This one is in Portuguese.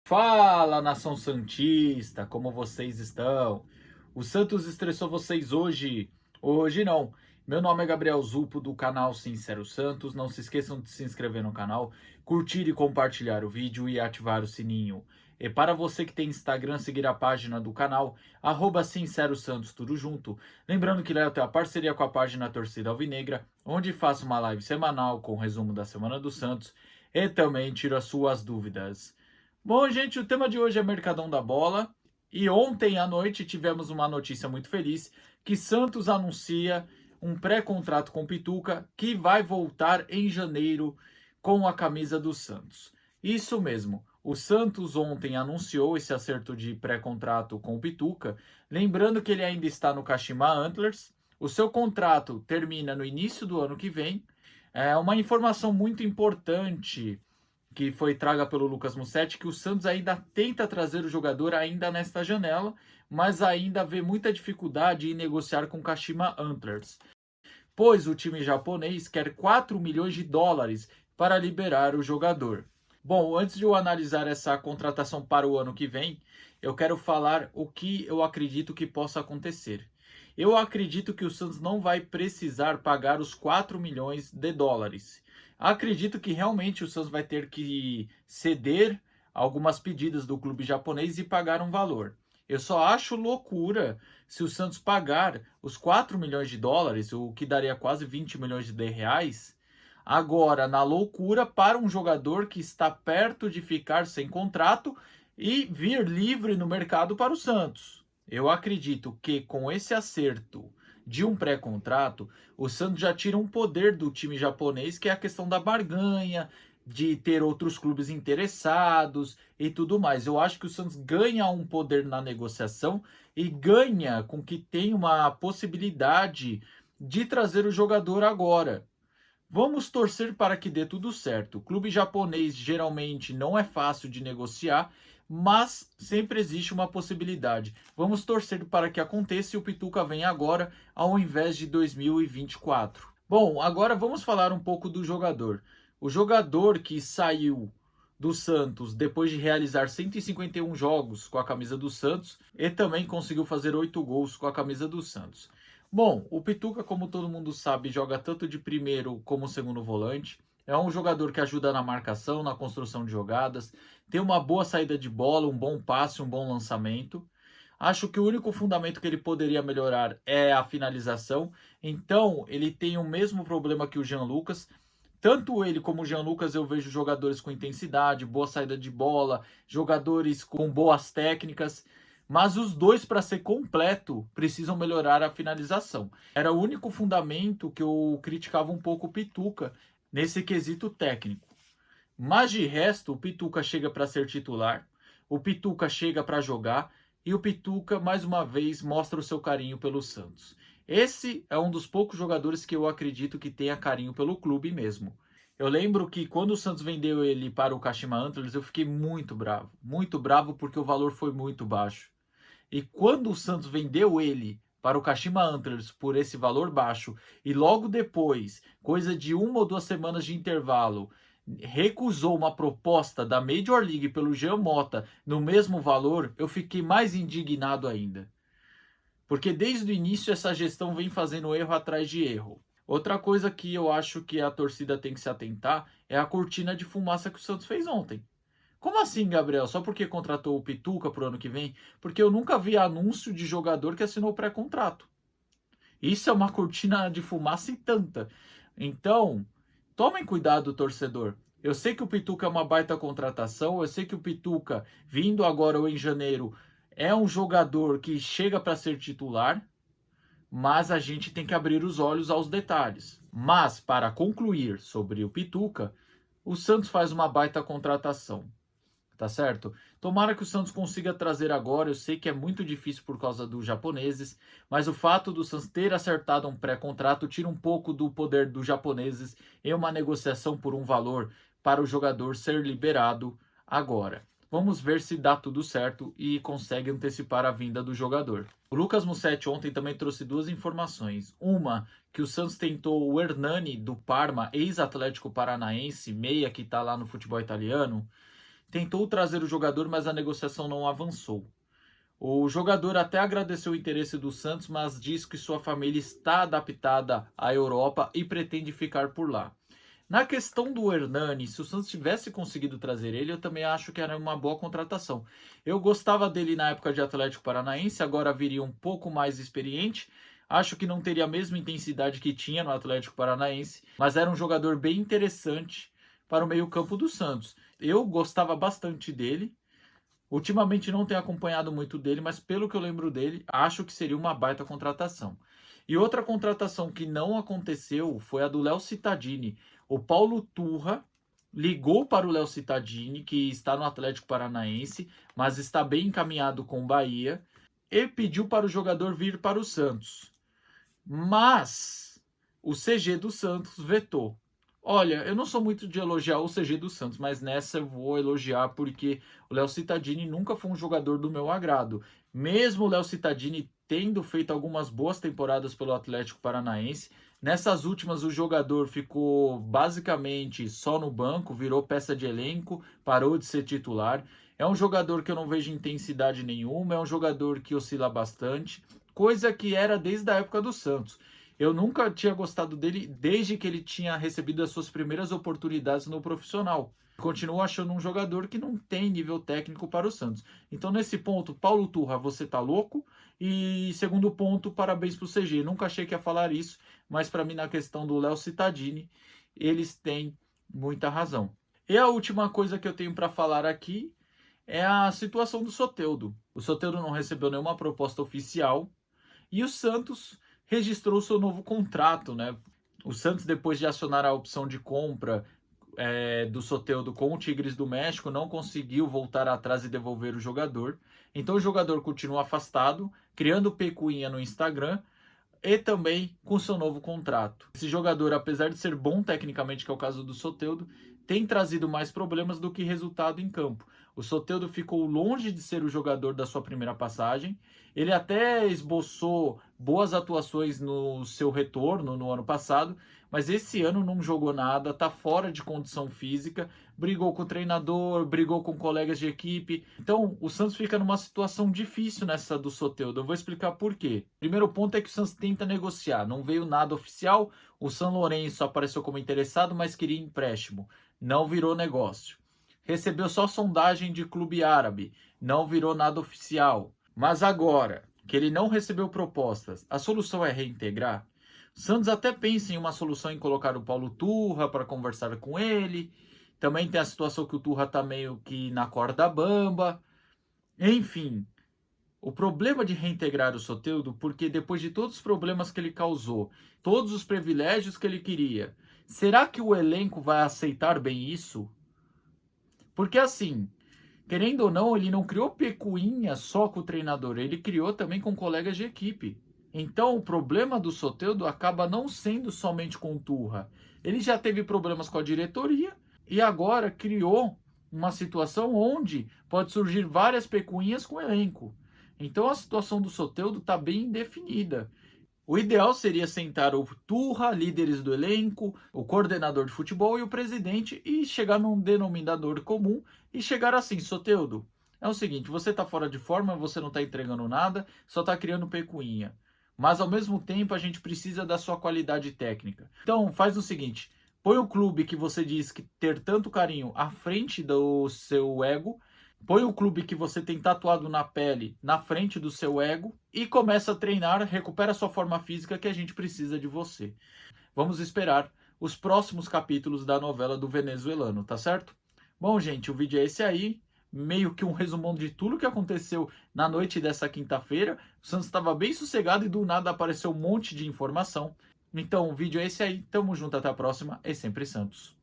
Fala, nação santista, como vocês estão? O Santos estressou vocês hoje? Hoje não. Meu nome é Gabriel Zupo do canal Sincero Santos. Não se esqueçam de se inscrever no canal, curtir e compartilhar o vídeo e ativar o sininho. E para você que tem Instagram, seguir a página do canal, Sincero Santos, tudo junto. Lembrando que lá eu tenho a parceria com a página Torcida Alvinegra, onde faço uma live semanal com o resumo da Semana do Santos e também tiro as suas dúvidas. Bom, gente, o tema de hoje é Mercadão da Bola. E ontem à noite tivemos uma notícia muito feliz, que Santos anuncia um pré-contrato com Pituca que vai voltar em janeiro com a camisa do Santos. Isso mesmo, o Santos ontem anunciou esse acerto de pré-contrato com o Pituca, lembrando que ele ainda está no Kashima Antlers. O seu contrato termina no início do ano que vem. É uma informação muito importante que foi traga pelo Lucas Mussetti, que o Santos ainda tenta trazer o jogador ainda nesta janela, mas ainda vê muita dificuldade em negociar com o Kashima Antlers, pois o time japonês quer 4 milhões de dólares para liberar o jogador. Bom, antes de eu analisar essa contratação para o ano que vem, eu quero falar o que eu acredito que possa acontecer. Eu acredito que o Santos não vai precisar pagar os 4 milhões de dólares. Acredito que realmente o Santos vai ter que ceder algumas pedidas do clube japonês e pagar um valor. Eu só acho loucura se o Santos pagar os 4 milhões de dólares, o que daria quase 20 milhões de reais, agora na loucura para um jogador que está perto de ficar sem contrato e vir livre no mercado para o Santos. Eu acredito que com esse acerto de um pré-contrato, o Santos já tira um poder do time japonês, que é a questão da barganha, de ter outros clubes interessados e tudo mais. Eu acho que o Santos ganha um poder na negociação e ganha com que tenha uma possibilidade de trazer o jogador agora. Vamos torcer para que dê tudo certo. O clube japonês geralmente não é fácil de negociar, mas sempre existe uma possibilidade. Vamos torcer para que aconteça e o Pituca venha agora, ao invés de 2024. Bom, agora vamos falar um pouco do jogador. O jogador que saiu do Santos depois de realizar 151 jogos com a camisa do Santos e também conseguiu fazer 8 gols com a camisa do Santos. Bom, o Pituca, como todo mundo sabe, joga tanto de primeiro como segundo volante. É um jogador que ajuda na marcação, na construção de jogadas, tem uma boa saída de bola, um bom passe, um bom lançamento. Acho que o único fundamento que ele poderia melhorar é a finalização. Então, ele tem o mesmo problema que o Jean Lucas. Tanto ele como o Jean Lucas eu vejo jogadores com intensidade, boa saída de bola, jogadores com boas técnicas. Mas os dois, para ser completo, precisam melhorar a finalização. Era o único fundamento que eu criticava um pouco o Pituca nesse quesito técnico. Mas de resto, o Pituca chega para ser titular, o Pituca chega para jogar e o Pituca, mais uma vez, mostra o seu carinho pelo Santos. Esse é um dos poucos jogadores que eu acredito que tenha carinho pelo clube mesmo. Eu lembro que quando o Santos vendeu ele para o Kashima Antlers, eu fiquei muito bravo porque o valor foi muito baixo. E quando o Santos vendeu ele para o Kashima Antlers por esse valor baixo e logo depois, coisa de 1 ou 2 semanas de intervalo, recusou uma proposta da Major League pelo Jean Mota no mesmo valor, eu fiquei mais indignado ainda. Porque desde o início essa gestão vem fazendo erro atrás de erro. Outra coisa que eu acho que a torcida tem que se atentar é a cortina de fumaça que o Santos fez ontem. Como assim, Gabriel? Só porque contratou o Pituca pro ano que vem? Porque eu nunca vi anúncio de jogador que assinou pré-contrato. Isso é uma cortina de fumaça e tanta. Então, tomem cuidado, torcedor. Eu sei que o Pituca é uma baita contratação, eu sei que o Pituca, vindo agora ou em janeiro, é um jogador que chega para ser titular, mas a gente tem que abrir os olhos aos detalhes. Mas, para concluir sobre o Pituca, o Santos faz uma baita contratação. Tá certo? Tomara que o Santos consiga trazer agora. Eu sei que é muito difícil por causa dos japoneses, mas o fato do Santos ter acertado um pré-contrato tira um pouco do poder dos japoneses em uma negociação por um valor para o jogador ser liberado agora. Vamos ver se dá tudo certo e consegue antecipar a vinda do jogador. O Lucas Mussetti ontem também trouxe 2 informações. Uma, que o Santos tentou o Hernani do Parma, ex-Atlético Paranaense, meia que está lá no futebol italiano, tentou trazer o jogador, mas a negociação não avançou. O jogador até agradeceu o interesse do Santos, mas diz que sua família está adaptada à Europa e pretende ficar por lá. Na questão do Hernani, se o Santos tivesse conseguido trazer ele, eu também acho que era uma boa contratação. Eu gostava dele na época de Atlético Paranaense, agora viria um pouco mais experiente. Acho que não teria a mesma intensidade que tinha no Atlético Paranaense, mas era um jogador bem interessante para o meio-campo do Santos. Eu gostava bastante dele. Ultimamente não tenho acompanhado muito dele, mas pelo que eu lembro dele, acho que seria uma baita contratação. E outra contratação que não aconteceu foi a do Léo Cittadini. O Paulo Turra ligou para o Léo Cittadini, que está no Atlético Paranaense, mas está bem encaminhado com o Bahia, e pediu para o jogador vir para o Santos. Mas o CG do Santos vetou. Olha, eu não sou muito de elogiar o CG do Santos, mas nessa eu vou elogiar porque o Léo Cittadini nunca foi um jogador do meu agrado. Mesmo o Léo Cittadini tendo feito algumas boas temporadas pelo Atlético Paranaense, nessas últimas o jogador ficou basicamente só no banco, virou peça de elenco, parou de ser titular. É um jogador que eu não vejo intensidade nenhuma, é um jogador que oscila bastante, coisa que era desde a época do Santos. Eu nunca tinha gostado dele desde que ele tinha recebido as suas primeiras oportunidades no profissional. Continuo achando um jogador que não tem nível técnico para o Santos. Então, nesse ponto, Paulo Turra, você tá louco? E segundo ponto, parabéns pro CG. Nunca achei que ia falar isso, mas para mim, na questão do Léo Cittadini, eles têm muita razão. E a última coisa que eu tenho para falar aqui é a situação do Soteldo. O Soteldo não recebeu nenhuma proposta oficial e o Santos registrou seu novo contrato, né? O Santos, depois de acionar a opção de compra do Soteldo com o Tigres do México, não conseguiu voltar atrás e devolver o jogador. Então o jogador continua afastado, criando picuinha no Instagram e também com seu novo contrato. Esse jogador, apesar de ser bom tecnicamente, que é o caso do Soteldo, tem trazido mais problemas do que resultado em campo. O Soteldo ficou longe de ser o jogador da sua primeira passagem. Ele até esboçou boas atuações no seu retorno no ano passado, mas esse ano não jogou nada, tá fora de condição física, brigou com o treinador, brigou com colegas de equipe. Então, o Santos fica numa situação difícil nessa do Soteldo. Eu vou explicar por quê. Primeiro ponto é que o Santos tenta negociar, não veio nada oficial. O São Lourenço apareceu como interessado, mas queria empréstimo. Não virou negócio. Recebeu só sondagem de clube árabe, não virou nada oficial. Mas agora que ele não recebeu propostas, a solução é reintegrar? O Santos até pensa em uma solução em colocar o Paulo Turra para conversar com ele. Também tem a situação que o Turra está meio que na corda bamba. Enfim, o problema de reintegrar o Soteldo, porque depois de todos os problemas que ele causou, todos os privilégios que ele queria, será que o elenco vai aceitar bem isso? Porque assim, querendo ou não, ele não criou picuinha só com o treinador, ele criou também com colegas de equipe. Então o problema do Soteldo acaba não sendo somente com o Turra. Ele já teve problemas com a diretoria e agora criou uma situação onde pode surgir várias picuinhas com o elenco. Então a situação do Soteldo está bem definida. O ideal seria sentar o Turra, líderes do elenco, o coordenador de futebol e o presidente e chegar num denominador comum e chegar assim: Soteldo, é o seguinte, você está fora de forma, você não está entregando nada, só está criando picuinha. Mas ao mesmo tempo a gente precisa da sua qualidade técnica. Então faz o seguinte, põe o clube que você diz que ter tanto carinho à frente do seu ego, põe o clube que você tem tatuado na pele na frente do seu ego e começa a treinar, recupera sua forma física que a gente precisa de você. Vamos esperar os próximos capítulos da novela do venezuelano, tá certo? Bom, gente, o vídeo é esse aí. Meio que um resumão de tudo que aconteceu na noite dessa quinta-feira. O Santos estava bem sossegado e do nada apareceu um monte de informação. Então o vídeo é esse aí. Tamo junto, até a próxima e sempre Santos.